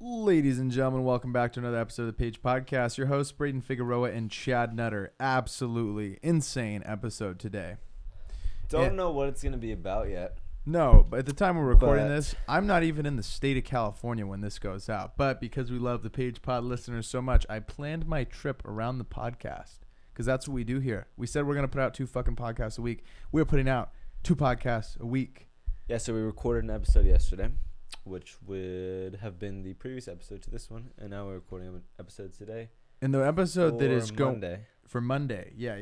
Ladies and gentlemen, welcome back to another episode of the Page Podcast. Your hosts, Braden Figueroa and Chad Nutter. Absolutely insane episode today. Don't know what it's going to be about yet. No, but at the time we're recording this, I'm not even in the state of California when this goes out. But because we love the Page Pod listeners so much, I planned my trip around the podcast because that's what we do here. We said we're going to put out 2 fucking podcasts a week. We're putting out 2 podcasts a week. Yeah, so we recorded an episode yesterday, which would have been the previous episode to this one, and now we're recording an episode today. And the episode that is going Monday. For Monday. Yeah.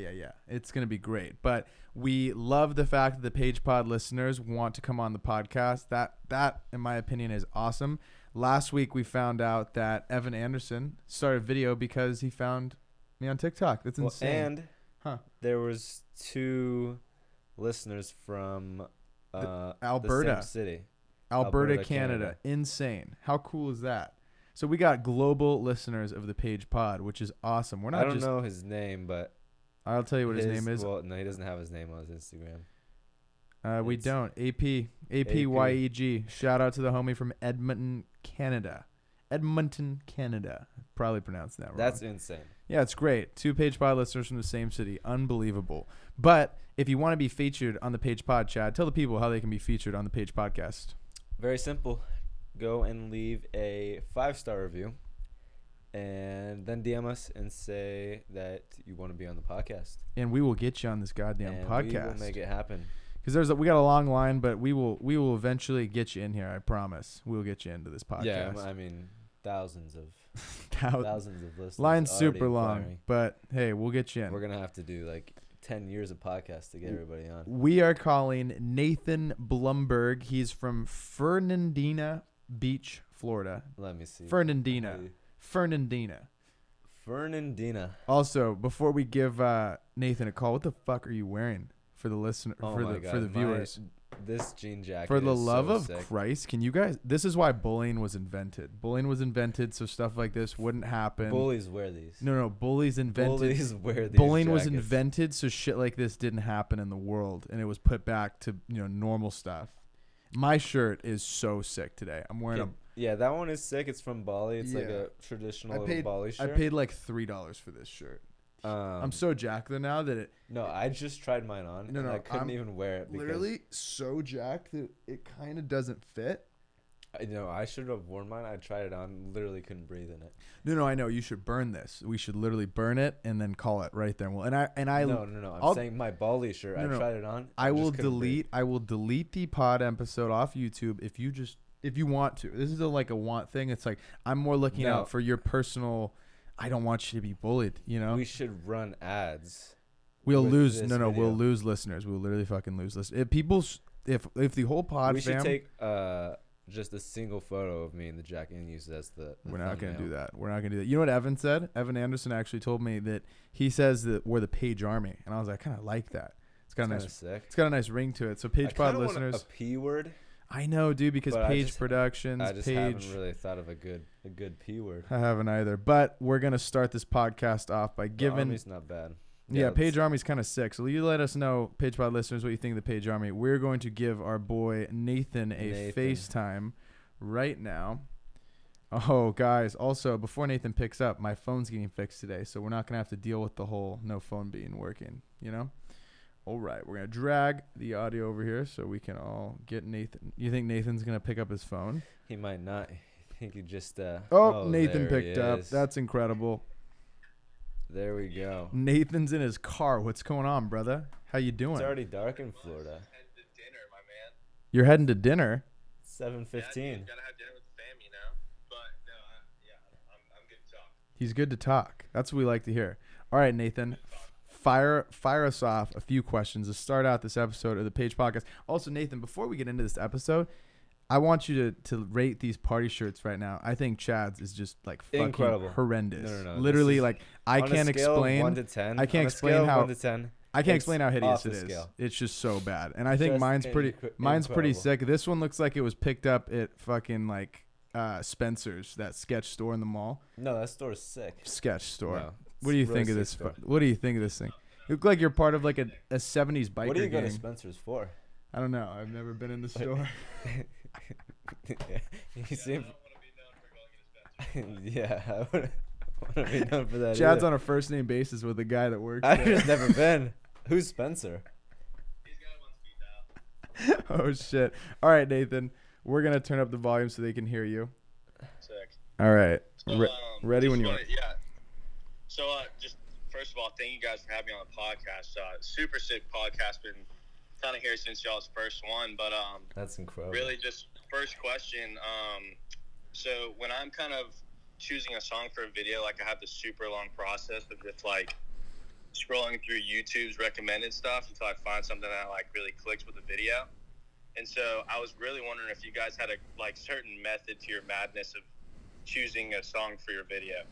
It's going to be great. But we love the fact that the Page Pod listeners want to come on the podcast. That, in my opinion, is awesome. Last week, we found out that Evan Anderson started a video because he found me on TikTok. That's insane. And there was 2 listeners from Alberta. the same city. Alberta, Canada. Insane. How cool is that? So we got global listeners of the Page Pod, which is awesome. We're not I don't know his name, but I'll tell you what his name is. Well, no, he doesn't have his name on his Instagram. We don't. APYEG. Shout out to the homie from Edmonton, Canada. Probably pronounced that wrong. That's insane. Yeah, it's great. 2 Page Pod listeners from the same city. Unbelievable. But if you want to be featured on the Page Pod, Chad, tell the people how they can be featured on the Page Podcast. Very simple. Go and leave a 5-star review and then DM us and say that you want to be on the podcast. And we will get you on this goddamn podcast. We will make it happen. Because we got a long line, but we will eventually get you in here. I promise. We'll get you into this podcast. Yeah, I mean, thousands of listeners. Line's super inquiring. long, but hey, we'll get you in. We're gonna have to do like 10 years of podcasts to get everybody on. We are calling Nathan Blumberg. He's from Fernandina Beach, Florida. Let me see. Fernandina. Also, before we give Nathan a call, what the fuck are you wearing for the listener for the viewers? This jean jacket. For the is love so of sick. Christ, can you guys? This is why bullying was invented. Bullying was invented so stuff like this wouldn't happen. Bullies wear these. No, bullies invented. Bullies wear these. Bullying jackets. was invented so shit like this didn't happen in the world, and it was put back to normal stuff. My shirt is so sick today. I'm wearing Yeah, that one is sick. It's from Bali. It's like a traditional Bali shirt. I paid like $3 for this shirt. I'm so jacked though now that it. No, I just tried mine on. No, I couldn't even wear it. Literally so jacked that it kind of doesn't fit. I should have worn mine. I tried it on. Literally couldn't breathe in it. No, I know. You should burn this. We should literally burn it and then call it right there. Well, No. I'm saying my Bali shirt. I tried it on. I will delete the pod episode off YouTube if you want to. This is a want thing. It's like I'm more looking out for your personal. I don't want you to be bullied. We should run ads. We'll lose. We'll lose listeners. We'll literally fucking lose listeners. If the whole pod. We should take just a single photo of me in the jacket and use it as the We're not going to do that. You know what Evan said? Evan Anderson actually told me that he says that we're the Page Army. And I was like, I kind of like that. It's got a nice ring to it. So Page Pod listeners. Want a P word. I know, dude, because Page Productions. I just haven't really thought of a good P word. I haven't either. But we're going to start this podcast off by giving. Army's not bad. Yeah, Page Army's kind of sick. So you let us know, Page Pod listeners, what you think of the Page Army. We're going to give our boy Nathan a FaceTime right now. Oh, guys. Also, before Nathan picks up, my phone's getting fixed today, so we're not going to have to deal with the whole no phone being working, All right, we're going to drag the audio over here so we can all get Nathan. You think Nathan's going to pick up his phone? He might not. I think he just... Nathan picked up. That's incredible. There we go. Nathan's in his car. What's going on, brother? How you doing? It's already dark in Florida. I'm heading to dinner, my man. You're heading to dinner? 7:15. Yeah, gotta have dinner with the fam, But no, I'm good to talk. He's good to talk. That's what we like to hear. All right, Nathan. Fire us off a few questions to start out this episode of the Page Podcast. Also, Nathan, before we get into this episode, I want you to rate these party shirts right now. I think Chad's is just like fucking incredible. Horrendous. No. Literally, like I can't explain. 1 to 10. I can't explain how. 1 to 10. I can't explain how hideous it is. Scale. It's just so bad. And I think Just mine's pretty incredible. sick. This one looks like it was picked up at fucking like Spencer's, that sketch store in the mall. No, that store is sick. Sketch store. No, What do you think of this? What do you think of this thing? You look like you're part of like a 70s biker What do you go gang. to Spencer's for? I don't know. I've never been in the store. You seem... Yeah, I wouldn't be known for that. Chad's either. on a first name basis with the guy that works I've there. just never been. Who's Spencer? These guys want to be down. Oh shit! All right, Nathan, we're gonna turn up the volume so they can hear you. Sick. All right, So, ready just when you wanna- are. Yeah. So, just first of all, thank you guys for having me on the podcast. Super sick podcast. Been kind of here since y'all's first one, but That's incredible. really just first question. So when I'm kind of choosing a song for a video, like I have this super long process of just like scrolling through YouTube's recommended stuff until I find something that like really clicks with the video. And so I was really wondering if you guys had a like certain method to your madness of choosing a song for your video.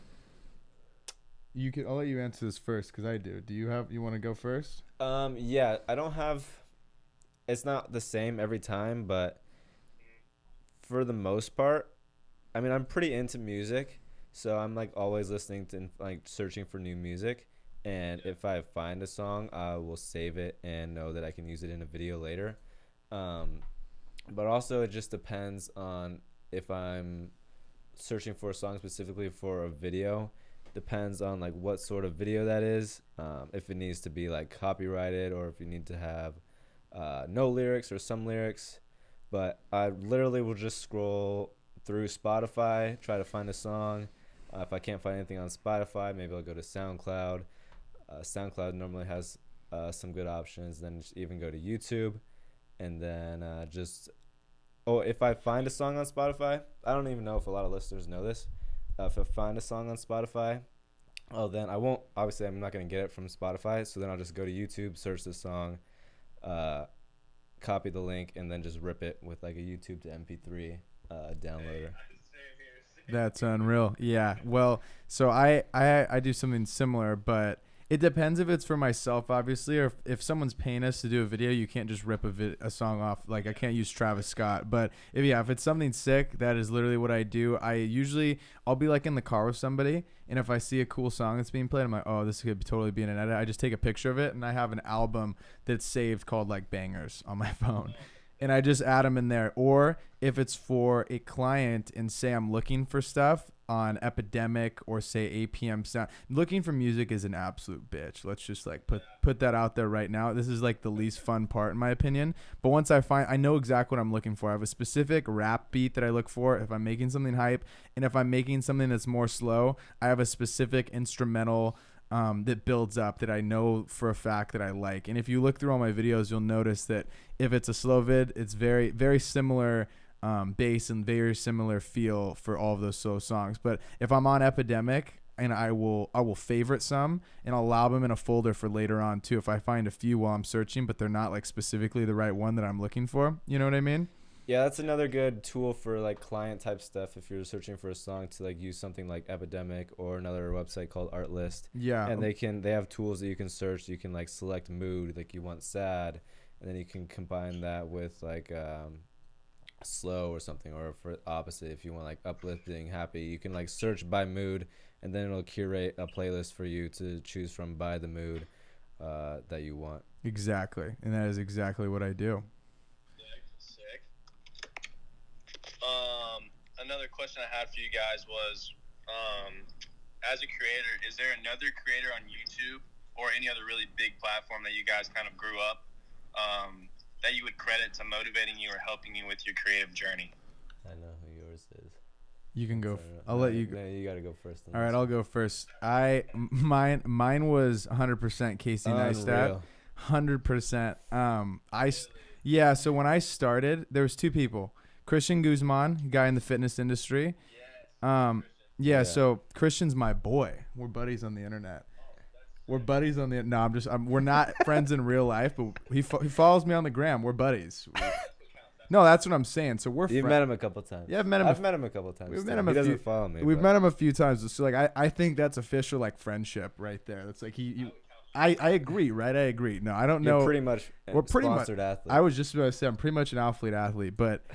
You can. I'll let you answer this first because I do. Do you have? You want to go first? Yeah, I don't have. It's not the same every time, but for the most part, I mean, I'm pretty into music, so I'm like always listening to like searching for new music. And if I find a song, I will save it and know that I can use it in a video later. But also, it just depends on if I'm searching for a song specifically for a video. Depends on like what sort of video that is. If it needs to be like copyrighted or if you need to have no lyrics or some lyrics. But I literally will just scroll through Spotify, try to find a song. If I can't find anything on Spotify, maybe I'll go to SoundCloud. SoundCloud normally has some good options. Then just even go to YouTube, and then if I find a song on Spotify, I don't even know if a lot of listeners know this. If I find a song on Spotify, then I won't. Obviously, I'm not gonna get it from Spotify. So then I'll just go to YouTube, search the song, copy the link, and then just rip it with like a YouTube to MP3 downloader. That's unreal. Yeah. Well, so I do something similar, but it depends if it's for myself, obviously, or if someone's paying us to do a video, you can't just rip a song off. Like I can't use Travis Scott, but if it's something sick, that is literally what I do. I'll be like in the car with somebody, and if I see a cool song that's being played, I'm like, oh, this could totally be in an edit. I just take a picture of it, and I have an album that's saved called like Bangers on my phone. And I just add them in there. Or if it's for a client and say I'm looking for stuff on Epidemic or say APM Sound, looking for music is an absolute bitch. Let's just like put that out there right now. This is like the least fun part in my opinion. But once I know exactly what I'm looking for. I have a specific rap beat that I look for if I'm making something hype. And if I'm making something that's more slow, I have a specific instrumental that builds up that I know for a fact that I like. And if you look through all my videos, you'll notice that if it's a slow vid, it's very, very similar bass and very similar feel for all of those slow songs. But if I'm on Epidemic, and I will favorite some and I'll allow them in a folder for later on too if I find a few while I'm searching, but they're not like specifically the right one that I'm looking for. You know what I mean? Yeah, that's another good tool for like client type stuff. If you're searching for a song to like use something like Epidemic or another website called Artlist. Yeah. And they have tools that you can search. You can like select mood, like you want sad, and then you can combine that with like slow or something, or for opposite if you want like uplifting, happy. You can like search by mood, and then it'll curate a playlist for you to choose from by the mood that you want. Exactly. And that is exactly what I do. Sick. Another question I had for you guys was, as a creator, is there another creator on YouTube or any other really big platform that you guys kind of grew up that you would credit to motivating you or helping you with your creative journey? I know who yours is. You can go. I'll let you go. No, you gotta go first. All right, I'll go first. Mine was 100% Casey Neistat. 100%. Yeah. So when I started, there was two people. Christian Guzman, guy in the fitness industry. Yeah. So Christian's my boy. We're buddies on the internet. We're buddies on the. No, we're not friends in real life, but he follows me on the gram. We're buddies. No, that's what I'm saying. So we're. You've met him a couple times. Yeah, I've met him. I've met him a couple times. We've met him. He doesn't follow me. We've met him a few times. So like, I think that's official like friendship right there. That's like I agree, right? I agree. No, I don't know. You're pretty much. We're pretty much. Athlete. I was just about to say I'm pretty much an athlete, but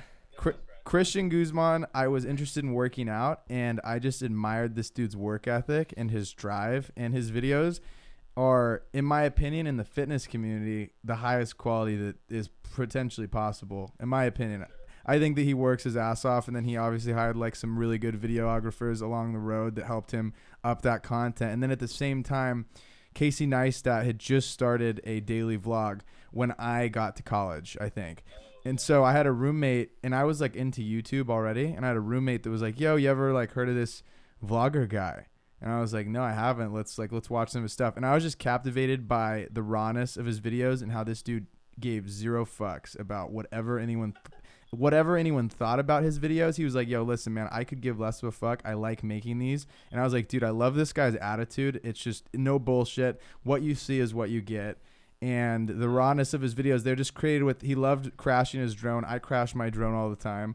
Christian Guzman, I was interested in working out, and I just admired this dude's work ethic and his drive, and his videos are, in my opinion, in the fitness community, the highest quality that is potentially possible. In my opinion, I think that he works his ass off, and then he obviously hired like some really good videographers along the road that helped him up that content. And then at the same time, Casey Neistat had just started a daily vlog when I got to college, I think. And so I had a roommate, and I was like into YouTube already, and I had a roommate that was like, yo, you ever like heard of this vlogger guy? And I was like, no, I haven't. Let's watch some of his stuff. And I was just captivated by the rawness of his videos and how this dude gave zero fucks about whatever anyone thought about his videos. He was like, yo, listen, man, I could give less of a fuck. I like making these. And I was like, dude, I love this guy's attitude. It's just no bullshit. What you see is what you get. And the rawness of his videos, they're just created with, he loved crashing his drone. I crash my drone all the time.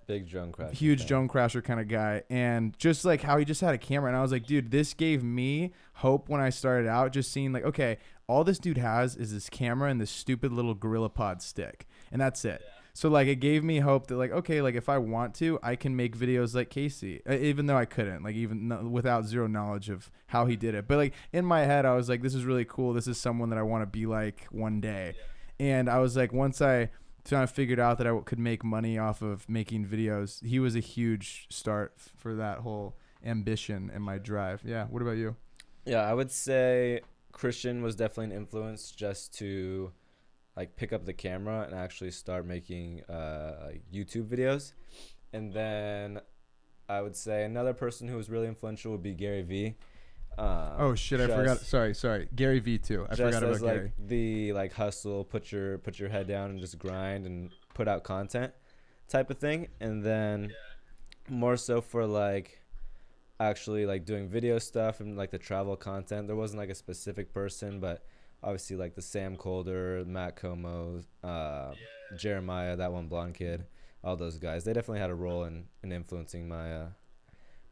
Big drone crasher. Huge drone crasher kind of guy. And just like how he just had a camera. And I was like, dude, this gave me hope when I started out, just seeing like, okay, all this dude has is this camera and this stupid little GorillaPod stick. And that's it. Yeah. So like it gave me hope that like, okay, like if I want to, I can make videos like Casey, even though I couldn't, like even without zero knowledge of how he did it. But like in my head, I was like, this is really cool. This is someone that I want to be like one day. Yeah. And I was like, once I kind of figured out that I could make money off of making videos, he was a huge start for that whole ambition and my drive. Yeah. What about you? Yeah, I would say Christian was definitely an influence just to like pick up the camera and actually start making YouTube videos. And then I would say another person who was really influential would be Gary Vee. Oh shit! I forgot. Sorry. Gary Vee too. I forgot about like Gary. The like hustle, put your head down and just grind and put out content type of thing. And then more so for like actually like doing video stuff and like the travel content. There wasn't like a specific person, but obviously like the Sam Colder, Matt Como, Jeremiah, that one blonde kid, all those guys. They definitely had a role in influencing my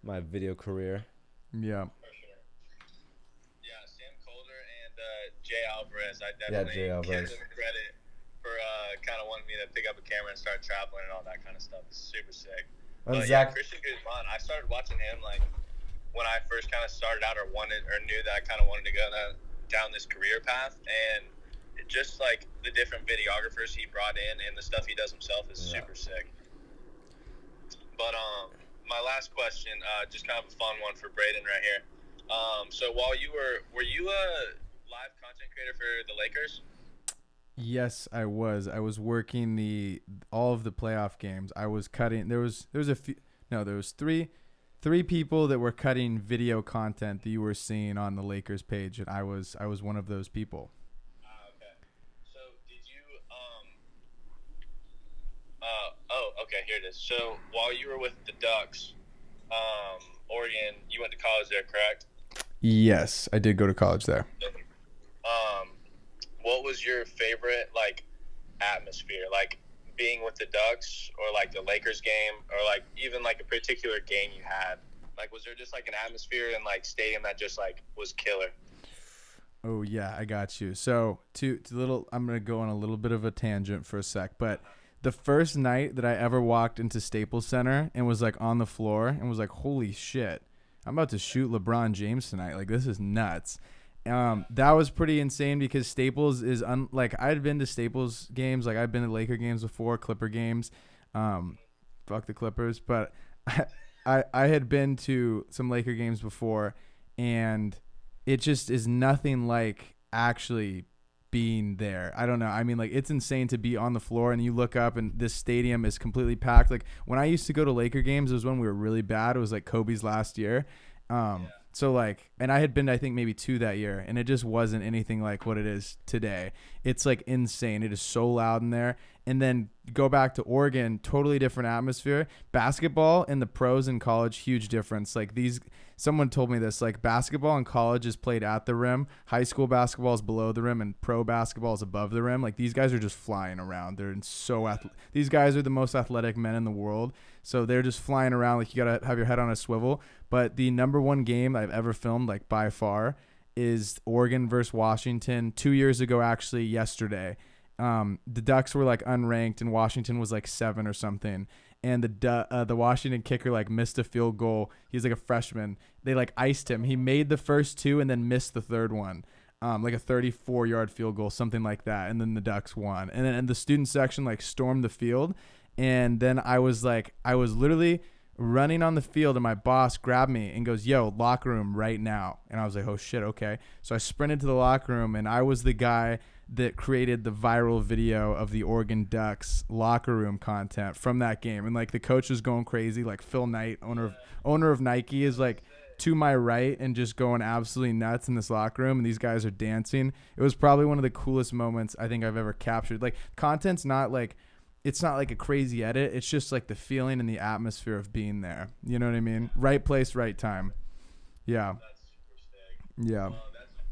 my video career. Yeah. Jay Alvarez, I definitely give him credit for kind of wanting me to pick up a camera and start traveling and all that kind of stuff. It's super sick. But yeah, Christian Guzman, I started watching him like when I first kind of started out or knew that I kind of wanted to go down this career path, and it just like the different videographers he brought in and the stuff he does himself is super sick. But my last question, just kind of a fun one for Braden right here. So while you were you a live content creator for the Lakers? Yes, I was. I was working all of the playoff games. I was cutting. There was three people that were cutting video content that you were seeing on the Lakers page, and I was one of those people. Okay. So did you okay, here it is. So while you were with the Ducks, Oregon, you went to college there, correct? Yes, I did go to college there. What was your favorite like atmosphere, like being with the Ducks or like the Lakers game or like even like a particular game you had? Like was there just like an atmosphere and like stadium that just like was killer? Oh yeah, I got you. So I'm gonna go on a little bit of a tangent for a sec, but the first night that I ever walked into Staples Center and was like on the floor and was like, holy shit, I'm about to shoot LeBron James tonight. Like this is nuts. That was pretty insane because Staples is like I'd been to Staples games, like I've been to Laker games before, Clipper games. Fuck the Clippers, but I had been to some Laker games before, and it just is nothing like actually being there. I don't know. I mean, like it's insane to be on the floor and you look up and this stadium is completely packed. Like when I used to go to Laker games, it was when we were really bad. It was like Kobe's last year. So like, and I had been to, I think maybe 2 that year, and it just wasn't anything like what it is today. It's like insane. It is so loud in there. And then go back to Oregon, totally different atmosphere. Basketball and the pros in college, huge difference. Like someone told me this, like basketball in college is played at the rim. High school basketball is below the rim and pro basketball is above the rim. Like these guys are just flying around. These guys are the most athletic men in the world. So they're just flying around. Like you got to have your head on a swivel. But the number one game I've ever filmed, like by far, is Oregon versus Washington 2 years ago, actually yesterday. The Ducks were like unranked and Washington was like 7 or something. And the Washington kicker like missed a field goal. He's like a freshman. They like iced him. He made the first 2 and then missed the third one. Like a 34-yard field goal, something like that. And then the Ducks won. And then the student section like stormed the field. And then I was literally running on the field, and my boss grabbed me and goes, "Yo, locker room right now." And I was like, "Oh shit, okay." So I sprinted to the locker room, and I was the guy that created the viral video of the Oregon Ducks locker room content from that game. And like the coach was going crazy. Like Phil Knight, owner of Nike, is like to my right and just going absolutely nuts in this locker room, and these guys are dancing. It was probably one of the coolest moments I think I've ever captured. Like, content's not like, it's not like a crazy edit. It's just like the feeling and the atmosphere of being there. You know what I mean? Right place, right time. Yeah. That's super sick. Yeah. Well,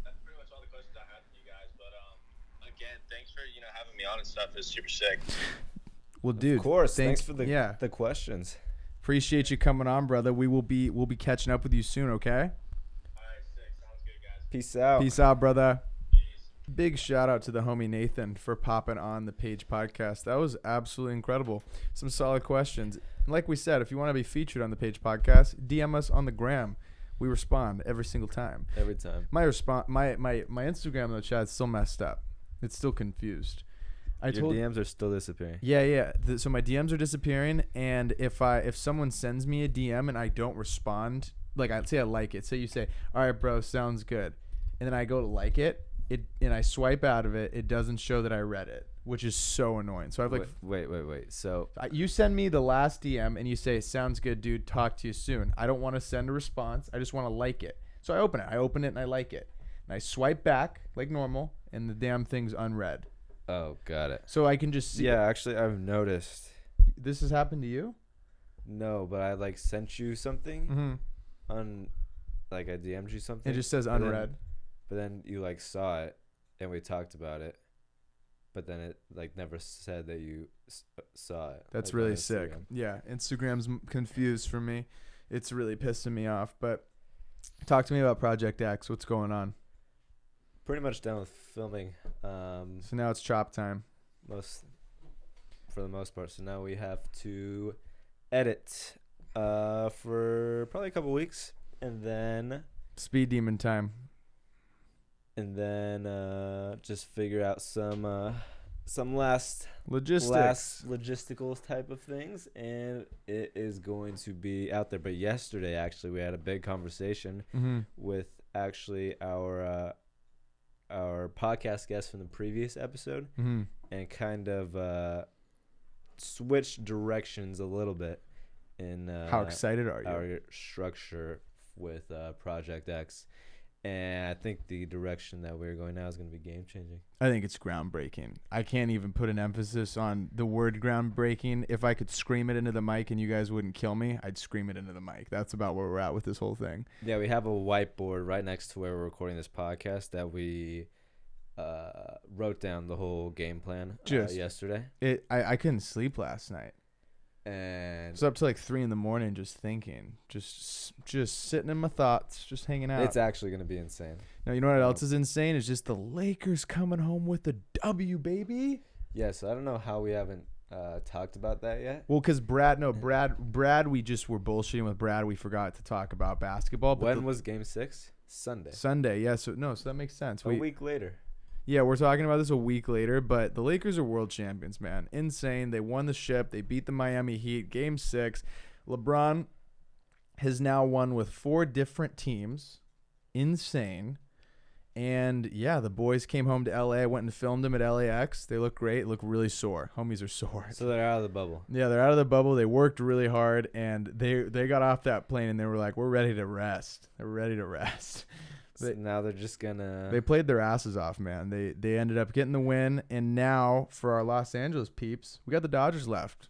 that's pretty much all the questions I have for you guys. But again, thanks for having me on and stuff. It's super sick. Well, dude, Of course. Thanks for the yeah. the questions. Appreciate you coming on, brother. We'll be catching up with you soon, okay? All right, sick. Sounds good, guys. Peace out. Peace out, brother. Peace. Big shout out to the homie Nathan for popping on the Page podcast. That was absolutely incredible. Some solid questions. And like we said, if you want to be featured on the Page podcast, DM us on the gram. We respond every single time. Every time. My Instagram though, Chad's still messed up. It's still confused. Your DMs are still disappearing. Yeah. So my DMs are disappearing, and if someone sends me a DM and I don't respond, like I'd say I like it. Say you say, "All right, bro, sounds good," and then I go to like it, and I swipe out of it. It doesn't show that I read it, which is so annoying. So I've like, Wait. So you send me the last DM and you say, "Sounds good, dude. Talk to you soon." I don't want to send a response. I just want to like it. So I open it and I like it, and I swipe back like normal, and the damn thing's unread. oh, got it. So I can just see. Yeah, actually, I've noticed. This has happened to you? No, but I like sent you something Mm-hmm. on, like I DM'd you something. It just says but then- unread. But then you like saw it, and we talked about it. But then it like never said that you saw it. That's like, on really sick. Instagram. Yeah, Instagram's confused for me. It's really pissing me off. But talk to me about Project X. What's going on? Pretty much done with filming. So now it's chop time. For the most part. So now we have to edit for probably a couple weeks, and then Speed demon time. just figure out some last logistical type of things, and it is going to be out there. But yesterday, actually, we had a big conversation Mm-hmm. with actually our podcast guest from the previous episode, Mm-hmm. and kind of switched directions a little bit in How excited are you? our structure with Project X. And I think the direction that we're going now is going to be game changing. I think it's groundbreaking. I can't even put an emphasis on the word groundbreaking. If I could scream it into the mic and you guys wouldn't kill me, I'd scream it into the mic. That's about where we're at with this whole thing. Yeah, we have a whiteboard right next to where we're recording this podcast that we wrote down the whole game plan yesterday. I couldn't sleep last night. And I was up to like 3 a.m. just thinking, just sitting in my thoughts, just hanging out. it's actually going to be insane. Now, you know what else is insane? Is just the Lakers coming home with the W, baby. Yeah, so I don't know how we haven't talked about that yet. Well, because Brad, we just were bullshitting with Brad. We forgot to talk about basketball. But When was Game 6? Sunday. Sunday, yeah. So that makes sense. A week later. Yeah, we're talking about this a week later, but the Lakers are world champions, man. Insane. They won the ship. They beat the Miami Heat. Game 6. LeBron has now won with 4 different teams. Insane. And, yeah, the boys came home to L.A. I went and filmed them at LAX. They look great. Look really sore. Homies are sore. So they're out of the bubble. Yeah, they're out of the bubble. They worked really hard, and they got off that plane, and they were like, we're ready to rest. They're ready to rest. So now they're just gonna. They played their asses off, man. They ended up getting the win, and now for our Los Angeles peeps, we got the Dodgers left.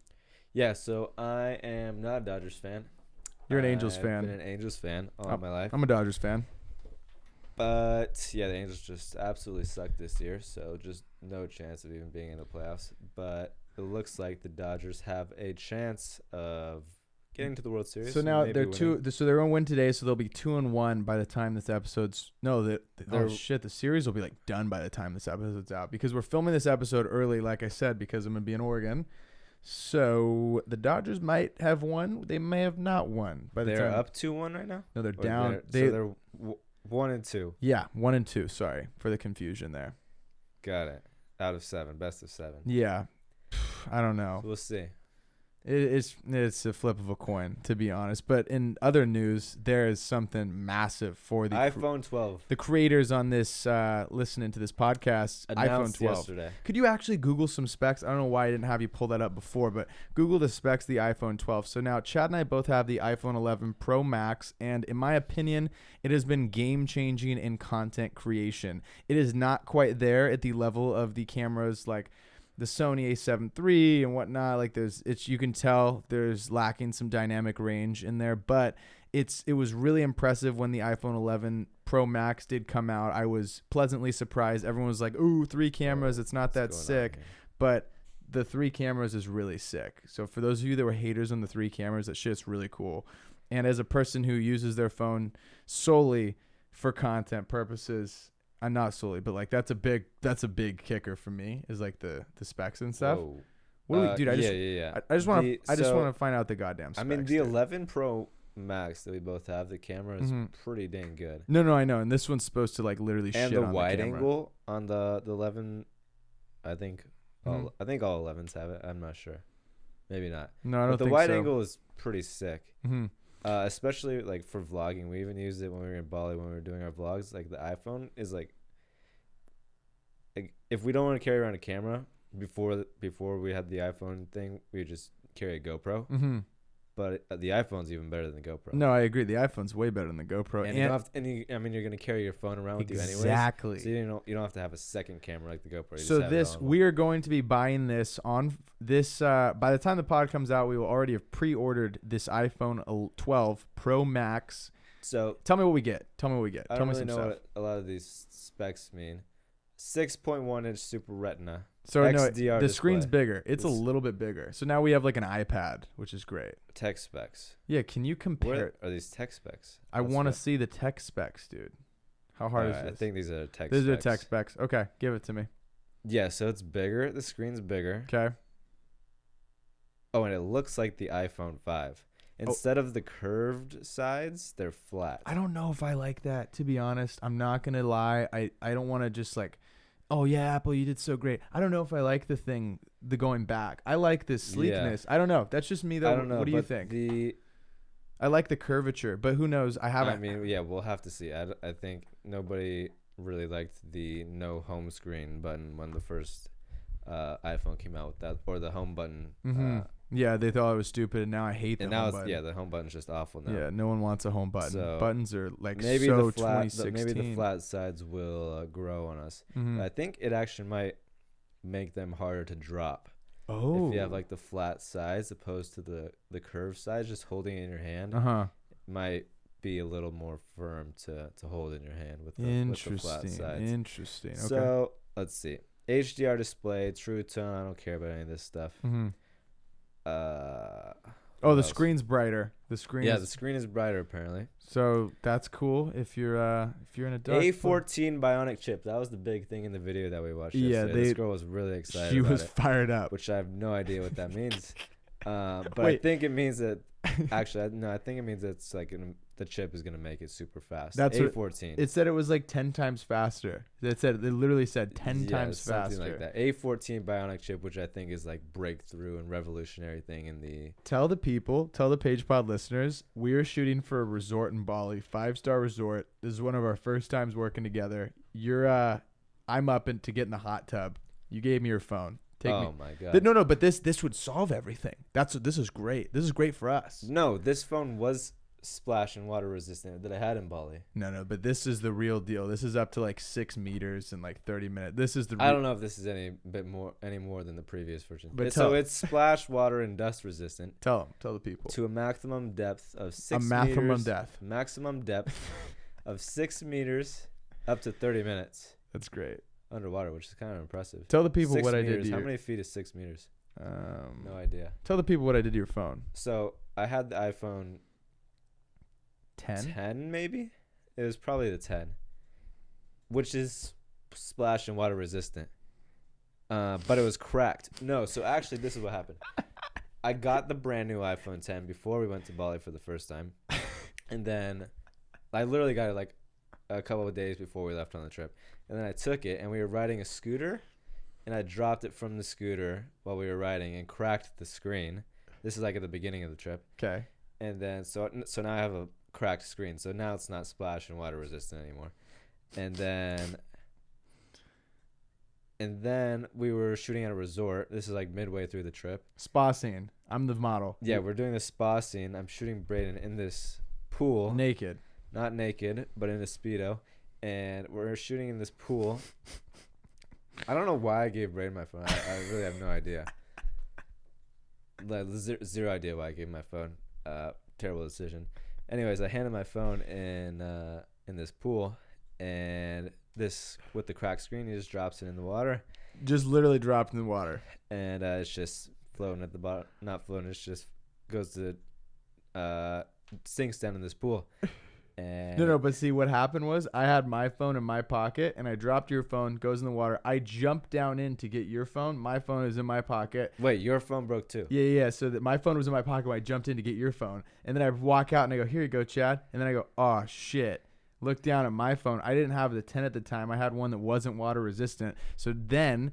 Yeah, so I am not a Dodgers fan. You're an Angels I've fan. been an Angels fan all my life. I'm a Dodgers fan. But yeah, the Angels just absolutely sucked this year, so just no chance of even being in the playoffs. But it looks like the Dodgers have a chance of getting to the World Series. So now maybe they're winning. So they're gonna win today, so they'll be 2-1 by the time this episode's. No, They're- the series will be like done by the time this episode's out because we're filming this episode early, like I said, because I'm gonna be in Oregon. So the Dodgers might have won. They may have not won by the They're time. up 2-1 right now. No, they're Or down. they're 1-2. Yeah, 1 and 2. Sorry for the confusion there. Got it. Out of 7, best of 7. Yeah, I don't know. So we'll see. It's a flip of a coin, to be honest. But in other news, there is something massive for the iPhone 12 the creators on this listening to this podcast. announced iPhone 12. yesterday. Could you actually Google some specs? I don't know why I didn't have you pull that up before, but Google the specs of the iPhone 12. So now Chad and I both have the iPhone 11 Pro Max, and in my opinion, it has been game-changing in content creation. It is not quite there at the level of the cameras like the Sony A7 III and whatnot. Like you can tell there's lacking some dynamic range in there, but it was really impressive when the iPhone 11 Pro Max did come out. I was pleasantly surprised. Everyone was like, "Ooh, 3 cameras, it's not that sick," but the 3 cameras is really sick. So for those of you that were haters on the 3 cameras, that shit's really cool. And as a person who uses their phone solely for content purposes, not solely, but like that's a big kicker for me is like the specs and stuff. Whoa. Dude, I just want to find out the goddamn specs. I mean, the 11 Pro Max that we both have, the camera is pretty dang good. No, I know. And this one's supposed to like literally and shit on the the wide camera. angle on the 11, I think all 11s have it. I'm not sure. Maybe not. No, I don't but the think wide so. angle is pretty sick. Mm-hmm. Especially like for vlogging. We even used it when we were in Bali when we were doing our vlogs. Like the iPhone is like if we don't want to carry around a camera before we had the iPhone thing, we would just carry a GoPro. Mm-hmm. But the iPhone's even better than the GoPro. No, I agree. The iPhone's way better than the GoPro. And you don't have to, I mean, you're gonna carry your phone around with you anyways. Exactly. So you don't have to have a second camera like the GoPro. So we are going to be buying this on this. By the time the pod comes out, we will already have pre-ordered this iPhone 12 Pro Max. So tell me what we get. I don't really know what a lot of these specs mean. 6.1-inch Super Retina. So no, XDR the screen's display. bigger. It's a little bit bigger. So now we have like an iPad, which is great. Tech specs. Yeah, can you compare? What are these tech specs? I want to see the tech specs, dude. How hard is this? I think these are tech specs. These are tech specs. Okay, give it to me. Yeah, so it's bigger. The screen's bigger. Okay. Oh, and it looks like the iPhone 5. Instead of the curved sides, they're flat. I don't know if I like that, to be honest. I'm not going to lie. I don't want to just like, oh, yeah, Apple, you did so great. I don't know if I like the going back. I like this sleekness. Yeah. I don't know. That's just me, though. I don't know. What do you think? I like the curvature, but who knows? I haven't. I mean, yeah, we'll have to see. I think nobody really liked the no home screen button when the first iPhone came out with that, or the home button. Mm-hmm. Yeah, they thought it was stupid, and now I hate the home button. Yeah, the home button's just awful now. Yeah, no one wants a home button. So buttons are like maybe so the flat, 2016. maybe the flat sides will grow on us. Mm-hmm. I think it actually might make them harder to drop. Oh. If you have like the flat sides opposed to the curved sides, just holding it in your hand might be a little more firm to hold in your hand with the flat sides. Interesting. Okay. So let's see. HDR display, True Tone. I don't care about any of this stuff. Mm-hmm. The the screen's brighter. The screen is brighter apparently. So that's cool if you're in a dark. A14 Bionic chip. That was the big thing in the video that we watched yesterday. This girl was really excited. She was fired up, which I have no idea what that means. But Wait. I think it means that. Actually, no. I think it means it's like the chip is gonna make it super fast. That's A14. It said it was like 10 times faster. It literally said 10 times something faster. Like that. A14 Bionic chip, which I think is like breakthrough and revolutionary thing in the. Tell the PagePod listeners, we are shooting for a resort in Bali, 5-star resort. This is one of our first times working together. I'm up to get in the hot tub. You gave me your phone. My god. No, but this would solve everything. This is great. This is great for us. No, this phone was splash and water resistant that I had in Bali. No, but this is the real deal. This is up to like 6 meters in like 30 minutes. This is the. I don't know if this is any more than the previous version. But it's splash, water, and dust resistant. Tell the people. To a maximum depth of 6 meters. Maximum depth of 6 meters, up to 30 minutes. That's great. Underwater, which is kind of impressive. Tell the people what meters. I did to How many feet is 6 meters? No idea. Tell the people what I did to your phone. So I had the iPhone 10 maybe? It was probably the 10, which is splash and water resistant. But it was cracked. No, so actually this is what happened. I got the brand new iPhone 10 before we went to Bali for the first time. And then I literally got it like a couple of days before we left on the trip. And then I took it and we were riding a scooter and I dropped it from the scooter while we were riding and cracked the screen. This is like at the beginning of the trip. Okay. And then so now I have a cracked screen. So now it's not splash and water resistant anymore. And then we were shooting at a resort. This is like midway through the trip. Spa scene. I'm the model. Yeah, we're doing the spa scene. I'm shooting Braden in this pool. Naked. Not naked, but in a Speedo. And we're shooting in this pool. I don't know why I gave Braden my phone. I really have no idea. Like, zero idea why I gave him my phone. Terrible decision. Anyways, I handed my phone in this pool, and this with the cracked screen, he just drops it in the water. Just literally dropped in the water. And it's just floating at the bottom. Not floating. It just goes to sinks down in this pool. And No, but see what happened was I had my phone in my pocket and I dropped your phone, goes in the water. I jumped down in to get your phone. My phone is in my pocket. Wait, your phone broke too? Yeah. So that my phone was in my pocket when I jumped in to get your phone. And then I walk out and I go, here you go, Chad. And then I go, oh, shit. Look down at my phone. I didn't have the 10 at the time. I had one that wasn't water resistant. So then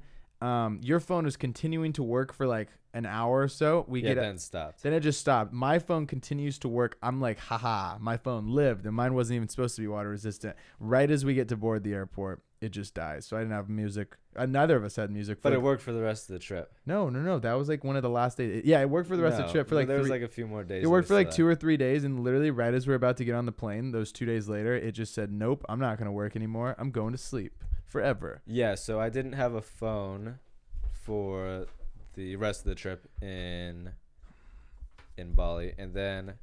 your phone was continuing to work for like an hour or so. Then stopped. Then it just stopped. My phone continues to work. I'm like, haha, my phone lived, and mine wasn't even supposed to be water resistant. Right as we get to board the airport, it just dies. So I didn't have music. Neither of us had music. But it worked for the rest of the trip. No. That was like one of the last days. Yeah, it worked for the rest of the trip. For like there was like a few more days. It worked for like 2 or 3 days, and literally right as we were about to get on the plane, those 2 days later, it just said, nope, I'm not going to work anymore. I'm going to sleep forever. Yeah, so I didn't have a phone for the rest of the trip in Bali, and then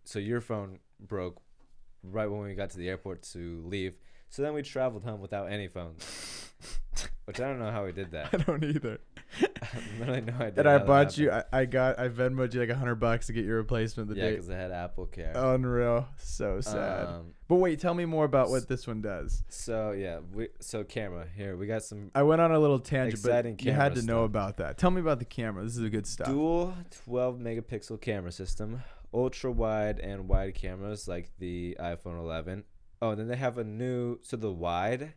so your phone broke right when we got to the airport to leave. So then we traveled home without any phones, which I don't know how we did that. I don't either. I have literally no idea. And I bought you. I Venmoed you like $100 to get your replacement. Yeah, because I had Apple Care. Unreal. So sad. But wait, tell me more about what this one does. So yeah, camera here. We got some. I went on a little tangent, exciting but you had to stuff. know about that. Tell me about the camera. This is a good stuff. Dual 12 megapixel camera system, ultra wide and wide cameras like the iPhone 11. Oh, and then they have a new. So the wide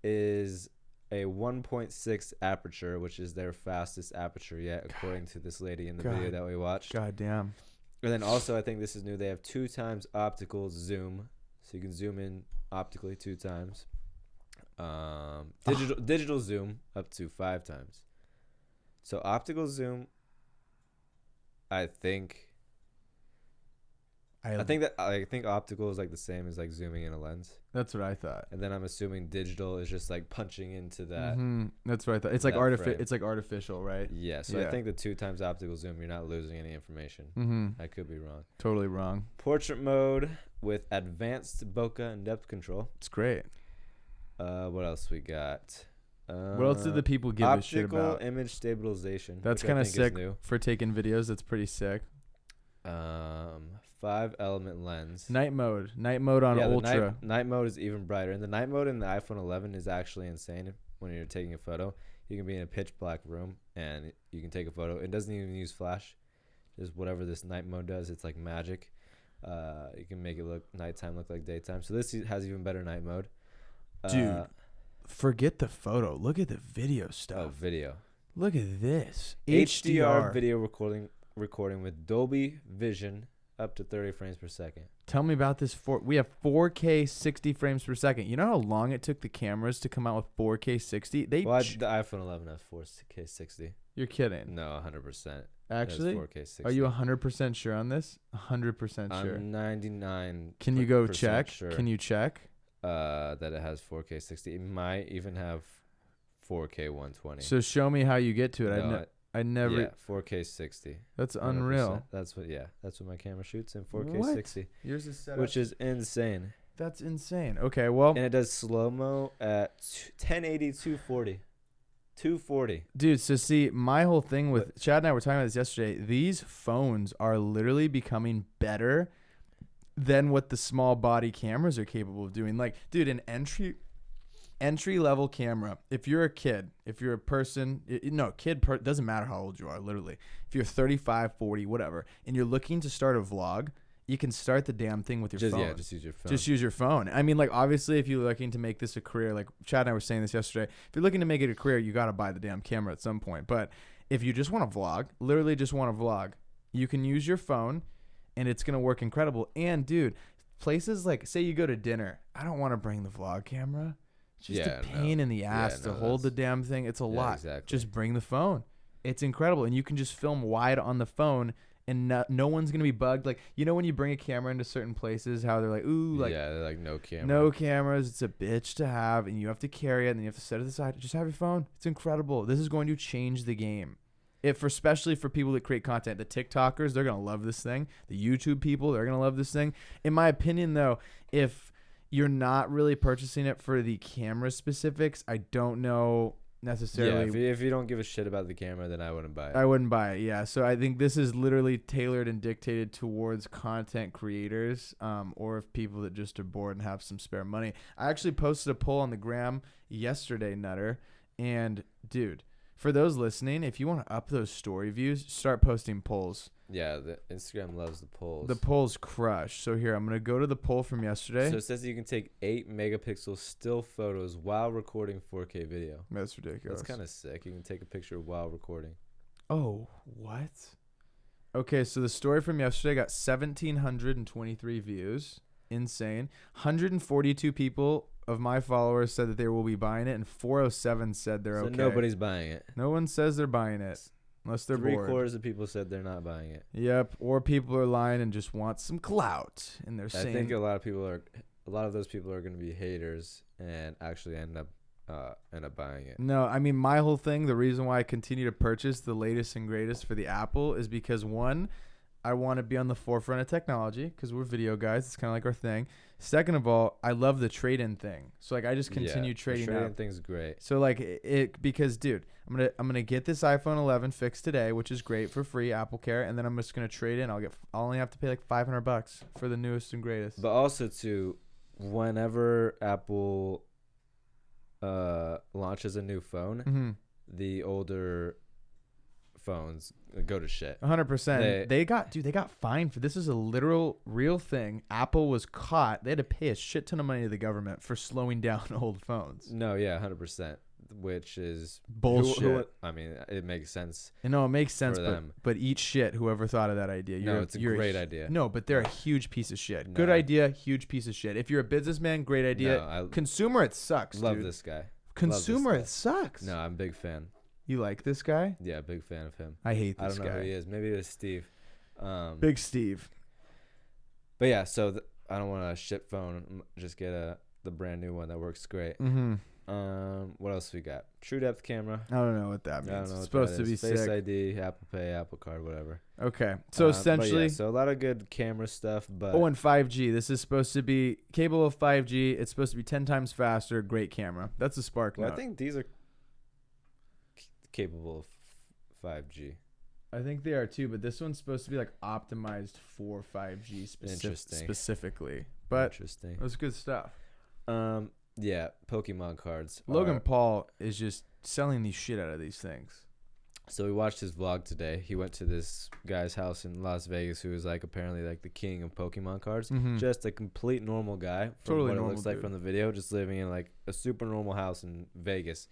is a 1.6 aperture, which is their fastest aperture yet, according to this lady in the video that we watched. God damn. And then also, I think this is new. They have 2 times optical zoom, so you can zoom in optically 2 times. Digital zoom up to 5 times. So optical zoom, I think optical is like the same as like zooming in a lens. That's what I thought. And then I'm assuming digital is just like punching into that. That's what I thought. It's like It's like artificial, right? Yeah. So I think the 2 times optical zoom, you're not losing any information. I could be wrong. Totally wrong. Portrait mode with advanced bokeh and depth control. It's great. What else we got? What else did the people give a shit about? Optical image stabilization. That's kind of sick for taking videos. That's pretty sick. 5-element lens. Night mode on ultra. Night mode is even brighter, and the night mode in the iPhone 11 is actually insane. When you're taking a photo, you can be in a pitch black room and you can take a photo. It doesn't even use flash, just whatever this night mode does. It's like magic. You can make it nighttime look like daytime. So this has even better night mode. Dude, forget the photo. Look at the video stuff. Oh, video. Look at this. HDR video recording with Dolby Vision up to 30 frames per second. Tell me about this. We have 4K 60 frames per second. You know how long it took the cameras to come out with 4K 60? The iPhone 11 has 4K 60. You're kidding. No, 100%. Actually? 4K 60. Are you 100% sure on this? 100% sure. I'm 99%. Can you go check? Sure. Can you check? That it has 4K 60. It might even have 4K 120. So show me how you get to it. No, I never. Yeah, 4K 60. That's unreal. 100%. That's what my camera shoots in 4K 60. Yours is set which is insane. That's insane. Okay, well. And it does slow-mo at 1080 240. 240. Dude, so see, my whole thing with Chad and I were talking about this yesterday. These phones are literally becoming better than what the small body cameras are capable of doing. Like, dude, an entry level camera, if you're a kid, if you're a person, doesn't matter how old you are, literally. If you're 35, 40, whatever, and you're looking to start a vlog, you can start the damn thing with your phone. Yeah, just use your phone. Just use your phone. I mean, like, obviously, if you're looking to make this a career, like Chad and I were saying this yesterday, if you're looking to make it a career, you got to buy the damn camera at some point. But if you just want to vlog, literally just want to vlog, You can use your phone, and it's gonna work incredible. And dude, places like, say you go to dinner, I don't want to bring the vlog camera. It's just a pain in the ass to hold the damn thing. It's a lot. Exactly. Just bring the phone. It's incredible, and you can just film wide on the phone, and no one's gonna be bugged. Like, you know when you bring a camera into certain places, how they're like, ooh, like, yeah, they're like no camera. no cameras. It's a bitch to have, and you have to carry it, and then you have to set it aside. Just have your phone. It's incredible. This is going to change the game. Especially for people that create content. The TikTokers, they're gonna love this thing. The YouTube people, they're gonna love this thing. In my opinion, though, if you're not really purchasing it for the camera specifics, I don't know necessarily. Yeah, if you don't give a shit about the camera, then I wouldn't buy it. I wouldn't buy it. Yeah, so I think this is literally tailored and dictated towards content creators, or if people that just are bored and have some spare money. I actually posted a poll on the gram yesterday, Nutter, and dude, for those listening, if you want to up those story views, start posting polls. Yeah, the Instagram loves the polls. The polls crush. So here, I'm going to go to the poll from yesterday. So it says you can take 8 megapixel still photos while recording 4K video. That's ridiculous. That's kind of sick. You can take a picture while recording. Oh, what? Okay, so the story from yesterday got 1,723 views. Insane. 142 people of my followers said that they will be buying it, and 407 said they're okay. So nobody's buying it. No one says they're buying it unless they're bored. 3/4 of people said they're not buying it. Yep, or people are lying and just want some clout, and they're saying. I think a lot of those people are going to be haters and actually end up buying it. No, I mean, my whole thing, the reason why I continue to purchase the latest and greatest for the Apple is because, one, I want to be on the forefront of technology because we're video guys. It's kind of like our thing. Second of all, I love the trade-in thing. So, like, I just continue trading the out. trade-in thing's great. So, like, because, dude, I'm gonna get this iPhone 11 fixed today, which is great for free, Apple Care, and then I'm just gonna trade in. I'll only have to pay like $500 for the newest and greatest. But also, too, whenever Apple launches a new phone, the older phones go to shit. 100%. They got fined for this. Is a literal real thing. Apple was caught. They had to pay a shit ton of money to the government for slowing down old phones. No, yeah, 100%, which is bullshit. I mean, it makes sense. No, it makes sense, for them. But eat shit. Whoever thought of that idea. It's a great idea. No, but they're a huge piece of shit. No. Good idea, huge piece of shit. If you're a businessman, great idea. Consumer, it sucks. Love dude. this guy. Consumer, it sucks. No, I'm a big fan. You like this guy? Yeah, big fan of him. I hate this guy. I don't know who he is. Maybe it's Steve. Big Steve. But yeah, so I don't want a shit phone. Just get the brand new one that works great. What else we got? True depth camera. I don't know what that means. I don't know it's what supposed that to be is. Face sick. ID, Apple Pay, Apple Card, whatever. Okay, so essentially, so a lot of good camera stuff. But and 5G. This is supposed to be capable of 5G. It's supposed to be 10 times faster. Great camera. That's a Spark Note. I think these are capable of 5G. I think they are too, but this one's supposed to be like optimized for 5G specifically. But interesting. It was good stuff. Yeah, Pokemon cards. Logan Paul is just selling the shit out of these things. So we watched his vlog today. He went to this guy's house in Las Vegas who is like apparently like the king of Pokemon cards. Just a complete normal guy from Totally what normal, it looks like dude. from the video, just living in like a super normal house in Vegas.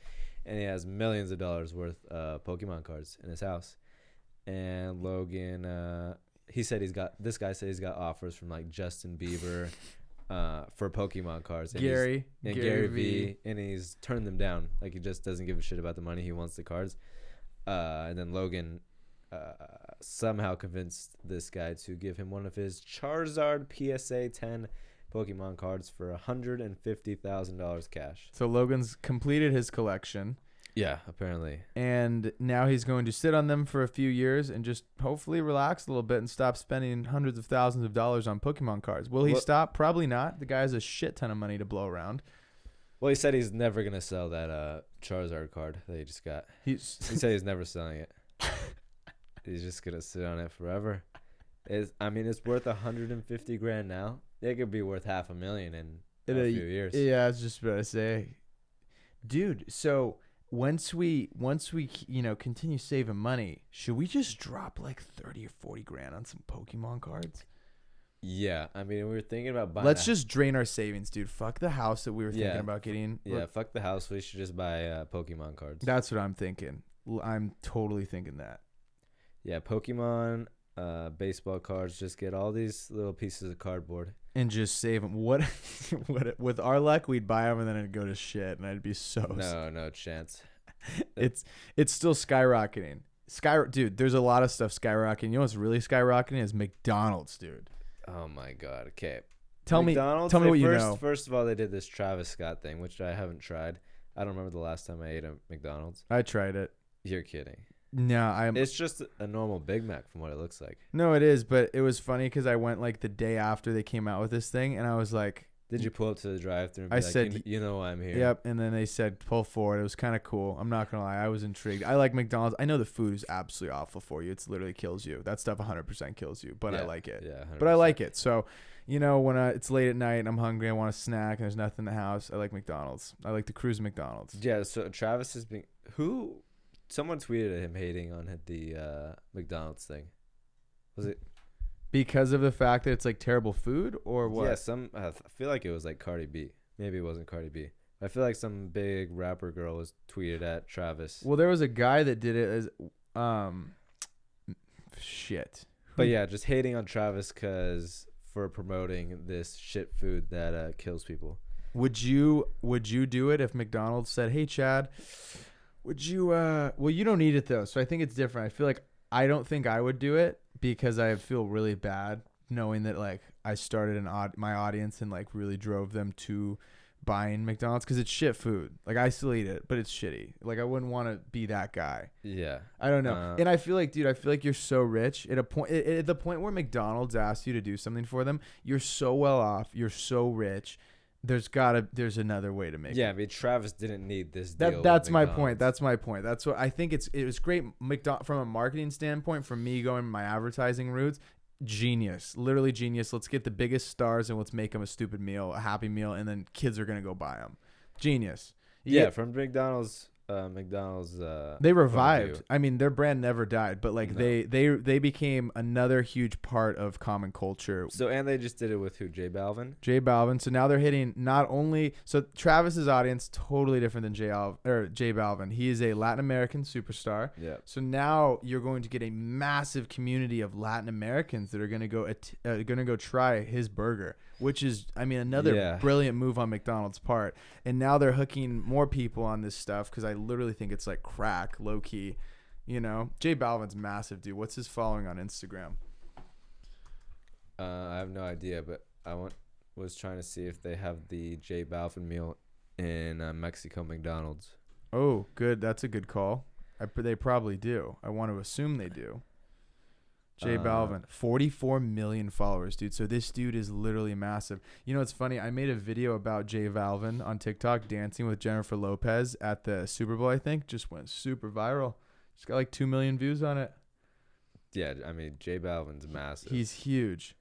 And he has millions of dollars worth of Pokemon cards in his house. And Logan, this guy said he's got offers from like Justin Bieber for Pokemon cards. And Gary V. And he's turned them down. Like he just doesn't give a shit about the money. He wants the cards. And then Logan somehow convinced this guy to give him one of his Charizard PSA 10 Pokemon cards for $150,000 cash. So Logan's completed his collection. Yeah, apparently. And now he's going to sit on them for a few years and just hopefully relax a little bit and stop spending hundreds of thousands of dollars on Pokemon cards. Will he stop? Probably not. The guy has a shit ton of money to blow around. Well, he said he's never going to sell that Charizard card that he just got. He said he's never selling it. He's just going to sit on it forever. It's worth $150,000 now. It could be worth $500,000 in a few years. Yeah, I was just about to say. Dude, so once we continue saving money, should we just drop like 30 or 40 grand on some Pokemon cards? Yeah, we were thinking about buying. Let's just drain our savings, dude. Fuck the house that we were thinking about getting. Yeah, fuck the house. We should just buy Pokemon cards. That's what I'm thinking. I'm totally thinking that. Yeah, Pokemon. baseball cards. Just get all these little pieces of cardboard. And just save them. What with our luck, we'd buy them and then it'd go to shit, and I'd be so. No chance. It's still skyrocketing. Dude, there's a lot of stuff skyrocketing. You know what's really skyrocketing is McDonald's, dude. Oh my god. Okay. Tell me what you know. First of all, they did this Travis Scott thing, which I haven't tried. I don't remember the last time I ate a McDonald's. I tried it. You're kidding. No, It's just a normal Big Mac from what it looks like. No, it is, but it was funny because I went like the day after they came out with this thing, and I was like, did you pull up to the drive-thru and be I like, said, you know why I'm here? Yep, and then they said pull forward. It was kind of cool. I'm not gonna lie, I was intrigued. I like McDonald's. I know the food is absolutely awful for you. It's literally kills you. That stuff 100% kills you, but I like it. Yeah, 100%. But I like it. So, you know, when it's late at night and I'm hungry, I want a snack, and there's nothing in the house, I like McDonald's. I like to cruise McDonald's. Yeah. So Travis has been someone tweeted at him hating on the McDonald's thing. Was it because of the fact that it's like terrible food, or what? Yeah, I feel like it was like Cardi B. Maybe it wasn't Cardi B. I feel like some big rapper girl was tweeted at Travis. Well, there was a guy that did it as shit. But yeah, just hating on Travis for promoting this shit food that kills people. Would you do it if McDonald's said, "Hey, Chad, would you well, you don't need it though." So I think it's different. I feel like I don't think I would do it because I feel really bad knowing that like I started my audience and like really drove them to buying McDonald's because it's shit food. Like I still eat it, but it's shitty. Like I wouldn't want to be that guy. Yeah. I don't know. And I feel like, dude, you're so rich at the point where McDonald's asks you to do something for them. You're so well off. You're so rich. There's another way to make it. Yeah, I mean, Travis didn't need this deal. That's my point. That's my point. That's what I think. It was great from a marketing standpoint. From me going my advertising routes, genius, literally genius. Let's get the biggest stars and let's make them a stupid meal, a happy meal, and then kids are gonna go buy them. Genius. From McDonald's. They revived. I mean, their brand never died, but like they became another huge part of common culture. So and they just did it with who? J Balvin. So now they're hitting not only Travis's audience totally different than J Balvin. He is a Latin American superstar. Yeah. So now you're going to get a massive community of Latin Americans that are going to go try his burger, which is, I mean, another brilliant move on McDonald's part. And now they're hooking more people on this stuff because I literally think it's like crack, low key. You know, J Balvin's massive, dude. What's his following on Instagram? I have no idea, but was trying to see if they have the J Balvin meal in Mexico McDonald's. Oh, good. That's a good call. They probably do. I want to assume they do. J Balvin, 44 million followers, dude. So this dude is literally massive. You know, it's funny. I made a video about J Balvin on TikTok dancing with Jennifer Lopez at the Super Bowl, I think. Just went super viral. Just got like 2 million views on it. Yeah, I mean, J Balvin's massive. He's huge.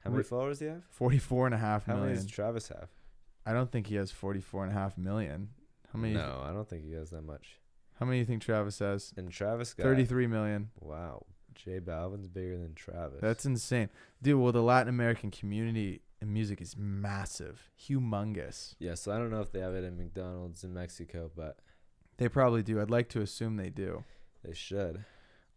How many followers do you have? 44.5 million. How many does Travis have? I don't think he has 44.5 million. How many? No, I don't think he has that much. How many do you think Travis has? And Travis got 33 million. Wow. J Balvin's bigger than Travis. That's insane. Dude, well, the Latin American community in music is massive. Humongous. Yeah, so I don't know if they have it in McDonald's in Mexico, but they probably do. I'd like to assume they do. They should.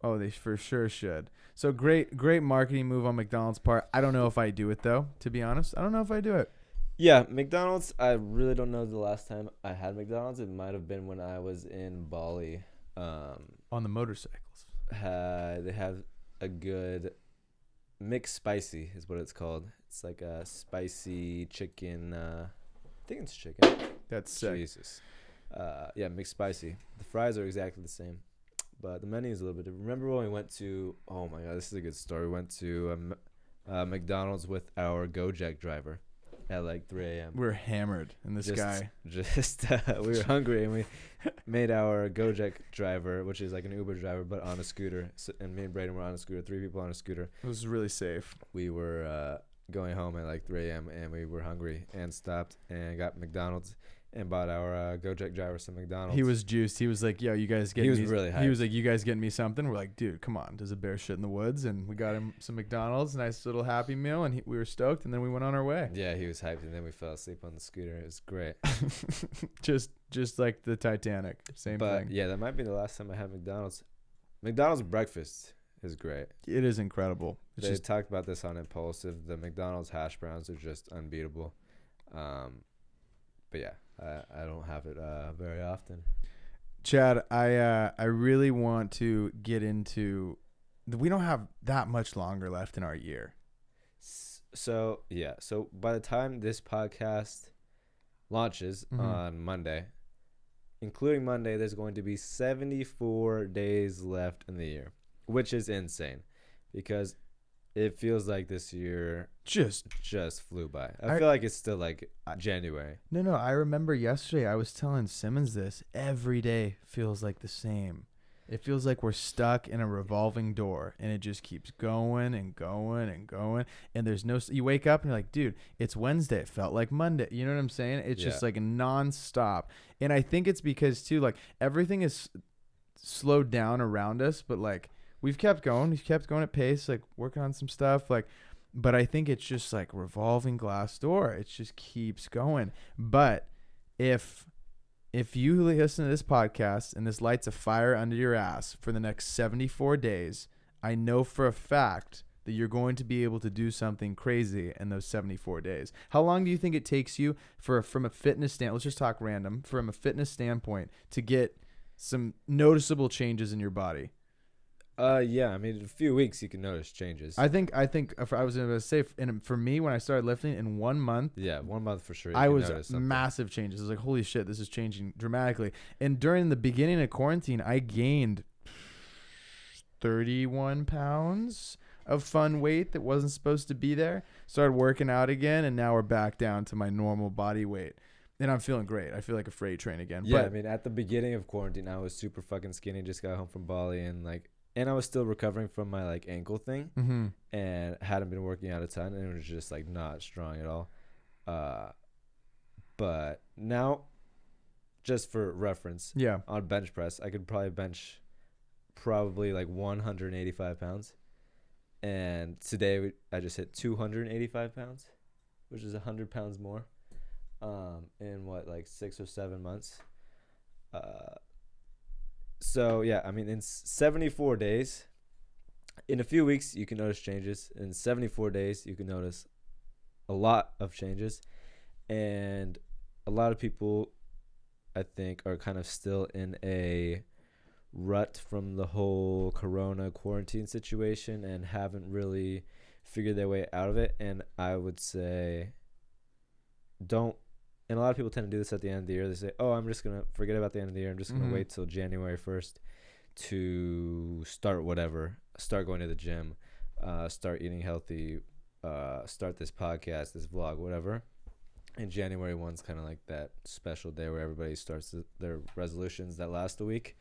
Oh, they for sure should. So great marketing move on McDonald's part. I don't know if I do it, though, to be honest. I don't know if I do it. Yeah, McDonald's, I really don't know the last time I had McDonald's. It might have been when I was in Bali. On the motorcycles. They have a good mixed spicy is what it's called. It's like a spicy chicken. I think it's chicken. That's sick. Jesus. Yeah, mixed spicy. The fries are exactly the same, but the menu is a little bit different. Remember when we went to? Oh my god, this is a good story. We went to McDonald's with our Gojek driver at like 3 a.m. We were hammered in the sky. We were hungry and we made our Gojek driver, which is like an Uber driver, but on a scooter. So, and me and Brayden were on a scooter, 3 people on a scooter. It was really safe. We were going home at like 3 a.m. and we were hungry and stopped and got McDonald's and bought our Gojek driver some McDonald's. He was juiced. He was like, "Yo, you guys get me." He was really hyped. He was like, "You guys getting me something?" We're like, "Dude, come on. Does a bear shit in the woods?" And we got him some McDonald's, nice little Happy Meal, and we were stoked. And then we went on our way. Yeah, he was hyped, and then we fell asleep on the scooter. It was great. just like the Titanic, same thing. But yeah, that might be the last time I had McDonald's. McDonald's breakfast is great. It is incredible. It's They just talked about this on Impulsive. The McDonald's hash browns are just unbeatable. But yeah, I don't have it very often. Chad, I really want to get into. We don't have that much longer left in our year. So yeah, so by the time this podcast launches on Monday, including Monday, there's going to be 74 days left in the year, which is insane because it feels like this year just flew by. I feel like it's still like January. No, I remember yesterday I was telling Simmons this. Every day feels like the same. It feels like we're stuck in a revolving door, and it just keeps going and going and going. And there's no. You wake up and you're like, dude, it's Wednesday. It felt like Monday. You know what I'm saying? It's just like nonstop. And I think it's because too, like everything is slowed down around us, but like we've kept going. We've kept going at pace, like working on some stuff, like. But I think it's just like revolving glass door. It just keeps going. But if you listen to this podcast and this lights a fire under your ass for the next 74 days, I know for a fact that you're going to be able to do something crazy in those 74 days. How long do you think it takes you from a fitness standpoint, let's just talk random, from a fitness standpoint to get some noticeable changes in your body? Yeah, I mean, in a few weeks you can notice changes. I think if I was going to say, for me, when I started lifting in 1 month, 1 month for sure. I was massive changes. I was like, holy shit, this is changing dramatically. And during the beginning of quarantine, I gained 31 pounds of fun weight that wasn't supposed to be there. Started working out again, and now we're back down to my normal body weight. And I'm feeling great. I feel like a freight train again. Yeah, I mean, at the beginning of quarantine, I was super fucking skinny. Just got home from Bali, and I was still recovering from my like ankle thing, and hadn't been working out a ton, and it was just like not strong at all. But now, just for reference, on bench press, I could probably bench like 185 pounds, and today I just hit 285 pounds, which is 100 pounds more, in like 6 or 7 months. So, yeah, I mean, in 74 days, in a few weeks, you can notice changes. In 74 days, you can notice a lot of changes. And a lot of people, I think, are kind of still in a rut from the whole corona quarantine situation and haven't really figured their way out of it. And I would say and a lot of people tend to do this at the end of the year. They say, oh, I'm just going to forget about the end of the year. I'm just going to wait till January 1st to start whatever. Start going to the gym, start eating healthy, start this podcast, this vlog, whatever. And January 1's kind of like that special day where everybody starts their resolutions that last a week.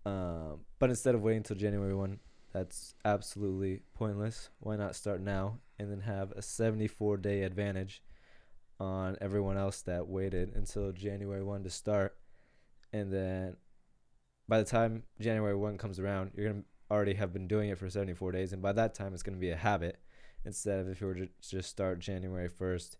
But instead of waiting until January 1, that's absolutely pointless. Why not start now and then have a 74-day advantage on everyone else that waited until January 1 to start. And then by the time January 1 comes around, you're going to already have been doing it for 74 days. And by that time, it's going to be a habit instead of if you were to just start January 1st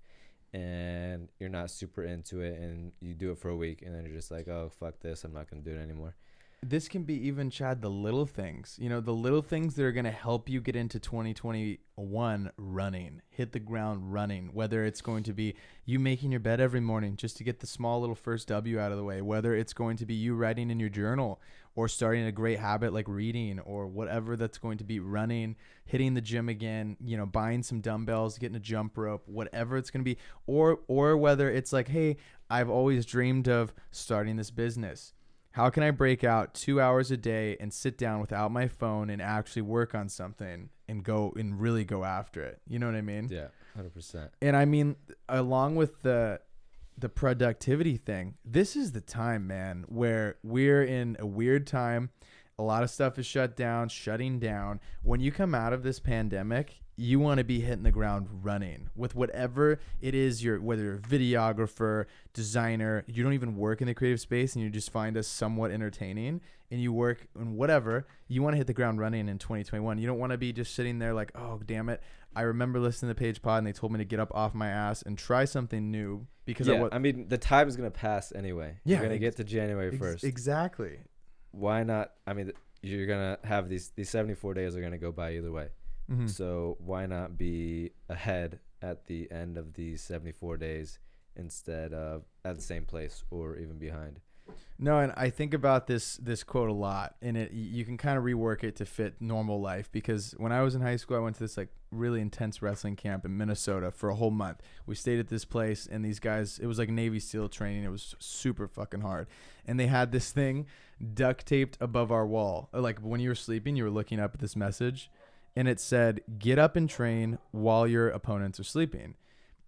and you're not super into it and you do it for a week and then you're just like, oh, fuck this. I'm not going to do it anymore. This can be even, Chad, the little things. You know, the little things that are going to help you get into 2021 running. Hit the ground running. Whether it's going to be you making your bed every morning just to get the small little first W out of the way. Whether it's going to be you writing in your journal or starting a great habit like reading or whatever that's going to be running, hitting the gym again, you know, buying some dumbbells, getting a jump rope, whatever it's going to be. Or whether it's like, hey, I've always dreamed of starting this business. How can I break out 2 hours a day and sit down without my phone and actually work on something and really go after it? You know what I mean? Yeah, 100%. And I mean, along with the productivity thing, this is the time, man, where we're in a weird time. A lot of stuff is shutting down. When you come out of this pandemic, you want to be hitting the ground running with whatever it is, whether you're a videographer, designer, you don't even work in the creative space and you just find us somewhat entertaining and you work in whatever, you want to hit the ground running in 2021. You don't want to be just sitting there like, oh, damn it. I remember listening to the Page Pod and they told me to get up off my ass and try something new because I mean, the time is going to pass anyway. Yeah, you're going to get to January 1st. Exactly. Why not? I mean, you're gonna have these 74 days are gonna go by either way. Mm-hmm. So why not be ahead at the end of these 74 days instead of at the same place or even behind? No, and I think about this quote a lot, and you can kind of rework it to fit normal life, because when I was in high school, I went to this like really intense wrestling camp in Minnesota for a whole month. We stayed at this place, and these guys, it was like Navy SEAL training. It was super fucking hard, and they had this thing duct taped above our wall. Like when you were sleeping, you were looking up at this message, and it said, "Get up and train while your opponents are sleeping."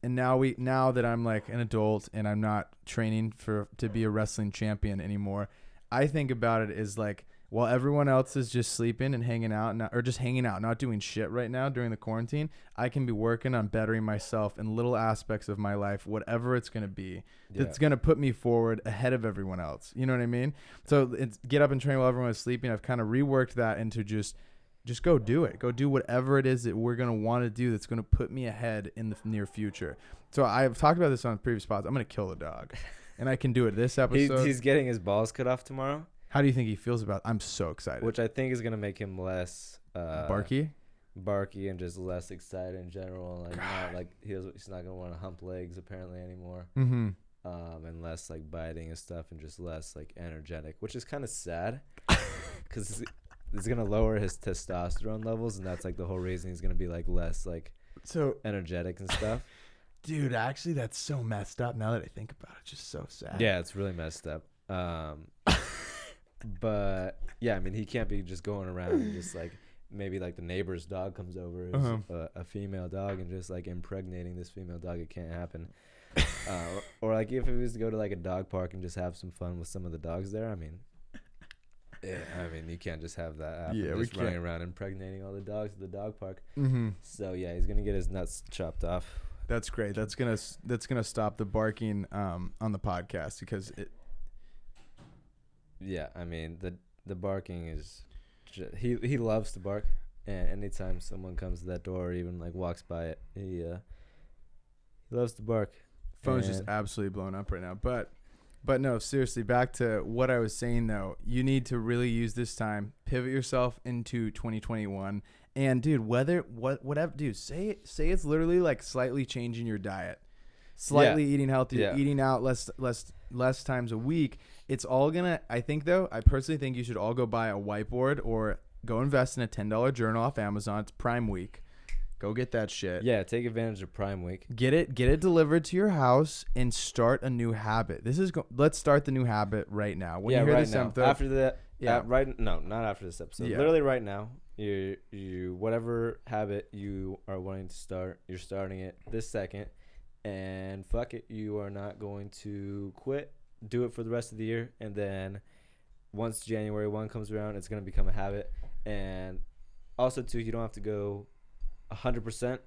And now that I'm like an adult and I'm not training to be a wrestling champion anymore, I think about it as like, while everyone else is just sleeping and hanging out, not doing shit right now during the quarantine, I can be working on bettering myself in little aspects of my life, whatever it's going to be, that's going to put me forward ahead of everyone else. You know what I mean? So it's get up and train while everyone is sleeping. I've kind of reworked that into just go do it. Go do whatever it is that we're going to want to do that's going to put me ahead in the near future. So I've talked about this on previous pods. I'm going to kill the dog. And I can do it this episode. He's getting his balls cut off tomorrow. How do you think he feels about it? I'm so excited. Which I think is going to make him less... barky and just less excited in general. Like, not like he's not going to want to hump legs apparently anymore. Mm-hmm. And less like biting and stuff, and just less like energetic, which is kind of sad because it's gonna lower his testosterone levels, and that's like the whole reason he's gonna be like less like so energetic and stuff. Dude, actually, that's so messed up. Now that I think about it, just so sad. Yeah, it's really messed up. But yeah, I mean, he can't be just going around and just like maybe like the neighbor's dog comes over, a female dog, and just like impregnating this female dog. It can't happen. Or like if he was to go to like a dog park and just have some fun with some of the dogs there. I mean. Yeah, I mean, you can't just have that happen. Yeah, just running around impregnating all the dogs at the dog park. Mm-hmm. So yeah, he's gonna get his nuts chopped off. That's great. That's gonna stop the barking on the podcast, because it. Yeah, I mean the barking is, he loves to bark, and anytime someone comes to that door or even like walks by it, he loves to bark. Phone's just absolutely blown up right now, But no, seriously, back to what I was saying, though. You need to really use this time, pivot yourself into 2021. And, dude, whatever, dude, say it's literally like slightly changing your diet, slightly eating healthier, eating out less times a week. It's all gonna, I think, though, I personally think you should all go buy a whiteboard or go invest in a $10 journal off Amazon. It's Prime Week. Go get that shit. Yeah, take advantage of Prime Week. Get it delivered to your house and start a new habit. Let's start the new habit right now. When you hear right this now. episode, After that, not after this episode. Yeah. Literally right now. You whatever habit you are wanting to start, you're starting it this second, and fuck it, you are not going to quit. Do it for the rest of the year, and then once January 1 comes around, it's gonna become a habit. And also too, you don't have to go 100%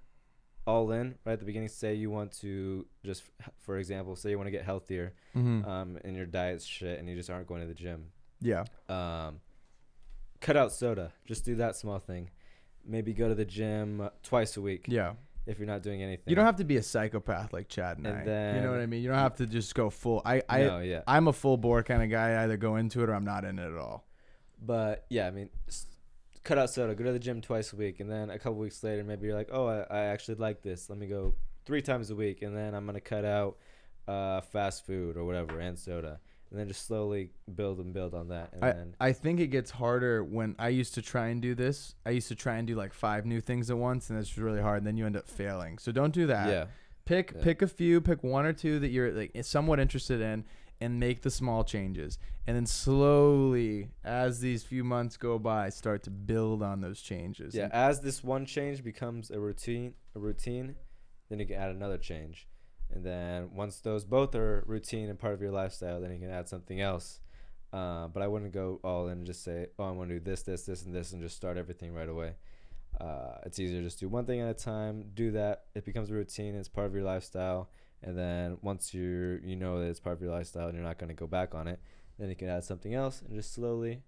all in right at the beginning. Say you want to just, for example, say you want to get healthier, and your diet's shit, and you just aren't going to the gym. Yeah. Cut out soda. Just do that small thing. Maybe go to the gym twice a week. Yeah. If you're not doing anything. You don't have to be a psychopath like Chad and I. Then, you know what I mean? You don't have to just go full. Yeah. I'm a full bore kind of guy. I either go into it or I'm not in it at all. But yeah, I mean, cut out soda. Go to the gym twice a week, and then a couple weeks later, maybe you're like, oh, I actually like this. Let me go 3 times a week, and then I'm gonna cut out fast food or whatever and soda. And then just slowly build on that. And I think it gets harder when I used to try and do this. I used to try and do like 5 new things at once, and it's really hard. And then you end up failing. So don't do that. Yeah. Pick a few. Pick 1 or 2 that you're like somewhat interested in, and make the small changes. And then slowly, as these few months go by, start to build on those changes. Yeah. As this one change becomes a routine, then you can add another change. And then once those both are routine and part of your lifestyle, then you can add something else. But I wouldn't go all in and just say, oh, I want to do this, and this, and just start everything right away. It's easier to just do one thing at a time. Do that. It becomes a routine. It's part of your lifestyle. And then once you know that it's part of your lifestyle and you're not going to go back on it, then you can add something else and just slowly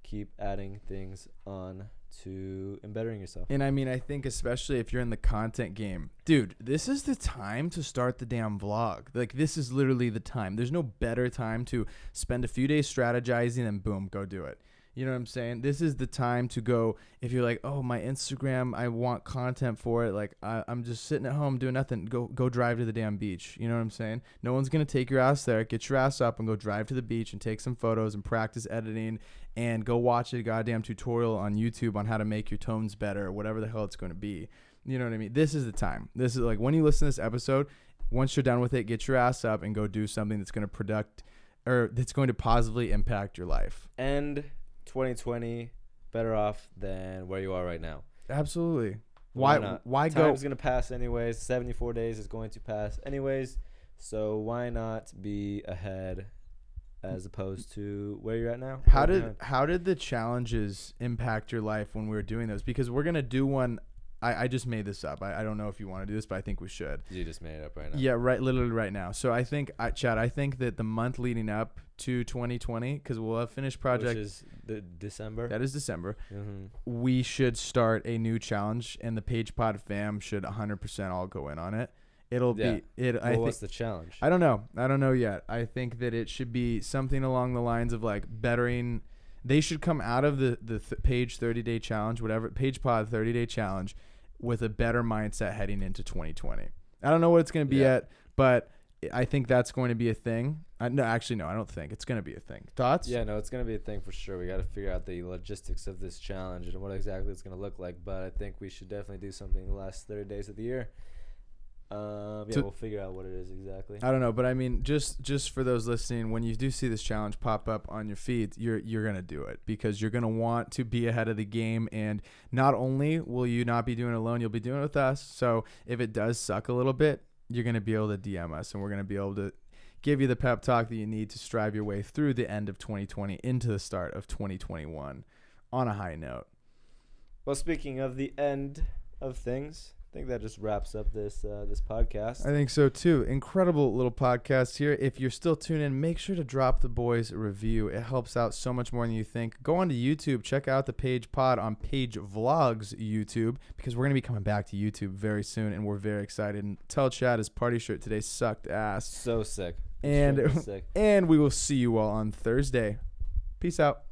keep adding things on to bettering yourself. And I mean, I think especially if you're in the content game, dude, this is the time to start the damn vlog. Like, this is literally the time. There's no better time to spend a few days strategizing and boom, go do it. You know what I'm saying? This is the time to go. If you're like, oh, my Instagram, I want content for it. Like, I'm just sitting at home doing nothing. Go drive to the damn beach. You know what I'm saying? No one's going to take your ass there. Get your ass up and go drive to the beach and take some photos and practice editing and go watch a goddamn tutorial on YouTube on how to make your tones better or whatever the hell it's going to be. You know what I mean? This is the time. This is like when you listen to this episode, once you're done with it, get your ass up and go do something that's going to that's going to positively impact your life. And 2020 better off than where you are right now. Absolutely. Why Why not? go? Time's gonna pass anyways. 74 days is going to pass anyways. So why not be ahead as opposed to where you're at now? How did the challenges impact your life when we were doing those? Because we're gonna do one. I just made this up. I don't know if you want to do this, but I think we should. You just made it up right now. Yeah, right. Literally right now. So I think, Chad, I think that the month leading up to 2020, because we'll have finished project. Which is the December. That is December. Mm-hmm. We should start a new challenge, and the PagePod fam should 100% all go in on it. It'll be it. Well, what's the challenge? I don't know yet. I think that it should be something along the lines of like bettering. They should come out of the Page 30-day challenge, whatever PagePod 30-day challenge, with a better mindset heading into 2020. I don't know what it's going to be yet, but I think that's going to be a thing. No, I don't think it's going to be a thing. Thoughts? Yeah, no, it's going to be a thing for sure. We got to figure out the logistics of this challenge and what exactly it's going to look like. But I think we should definitely do something the last 30 days of the year. We'll figure out what it is exactly. I don't know, but I mean, just for those listening, when you do see this challenge pop up on your feed, you're gonna do it because you're gonna want to be ahead of the game. And not only will you not be doing it alone, you'll be doing it with us. So if it does suck a little bit, you're gonna be able to DM us, and we're gonna be able to give you the pep talk that you need to strive your way through the end of 2020 into the start of 2021 on a high note. Well, speaking of the end of things, I think that just wraps up this podcast. I think so too. Incredible little podcast here. If you're still tuning in, make sure to drop the boys a review. It helps out so much more than you think. Go on to YouTube. Check out the Page Pod on Page Vlogs YouTube, because we're going to be coming back to YouTube very soon, and we're very excited. And tell Chad his party shirt today sucked ass. So sick. And we will see you all on Thursday. Peace out.